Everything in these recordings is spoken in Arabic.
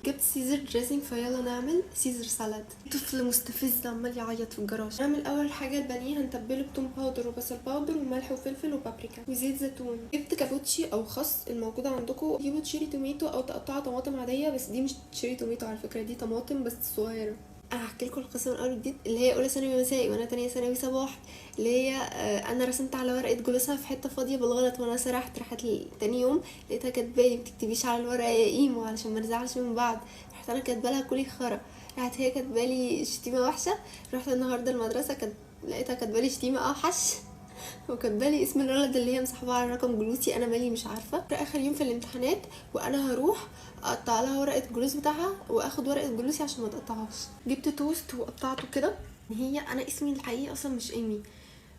جبت سيزر دريسنج، فيلا نعمل سيزر سالاد. طفل مستفز عمال يعيط في الجراج. نعمل اول حاجه البانيه، هنتبله بتوم باودر وبصل باودر وملح وفلفل وبابريكا وزيت زيتون. جبت كابوتشي او خس الموجوده عندكم، جيبوا تشيري توميتو او تقطعوا طماطم عاديه، بس دي مش تشيري توميتو على فكره، دي طماطم بس صغيره. هحكي لكم القصه من اول جديد. اللي هي اولى ثانوي مسائي وانا تانية ثانوي صباح، اللي هي انا رسمت على ورقه جلوسها في حته فاضيه بالغلط وانا سرحت، راحت تاني يوم لقيتها كاتبالي متكتبيش على الورقه يا ايمو علشان ما نزعلش من بعض. رحت انا كاتبالها كلي خرا، راحت هي كاتبالي شتيمه وحشه. رحت النهارده المدرسه لقيتها كاتبالي شتيمه اوحش وكاتبالي اسم الولد اللي هي مصاحبه على رقم جلوسي، انا مالي مش عارفه. في اخر يوم في الامتحانات وانا هروح اقطع لها ورقه الجلوس بتاعها واخد ورقه جلوسي عشان ما تقطعهاش. جبت توست وقطعته كده. هي انا اسمي الحقيقي اصلا مش ايمي،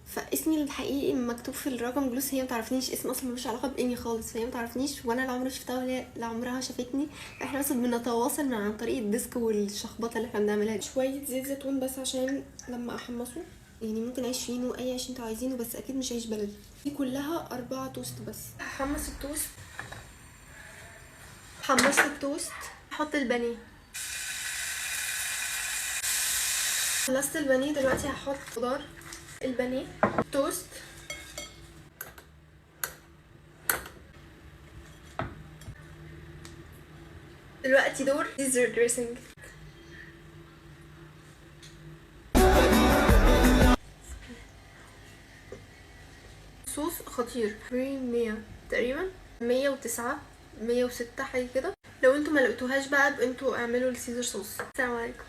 فاسمي الحقيقي مكتوب في الرقم جلوس، هي متعرفنيش، اسم اصلا ملوش علاقه بايمي خالص، فهي متعرفنيش وانا لا عمري شفتها ولا عمرها شافتني. احنا بس بنتواصل عن طريق الديسك والشخبطه اللي احنا بنعملها. شويه زيت زيتون بس عشان لما احمصه، يعني ممكن عيش فينو اي عيش انتوا عايزينه بس اكيد مش عيش بلدي. دي كلها 4 توست بس. هحمص التوست. حمصت التوست، احط البانيه. خلصت البانيه، دلوقتي هحط خضار البانيه توست. دلوقتي دور سيزر دريسنج. صوص خطير، 100 تقريبا، 109 106 حاجه كده. لو انتوا ما لقيتوهاش بقى انتوا اعملوا السيزر صوص. السلام عليكم.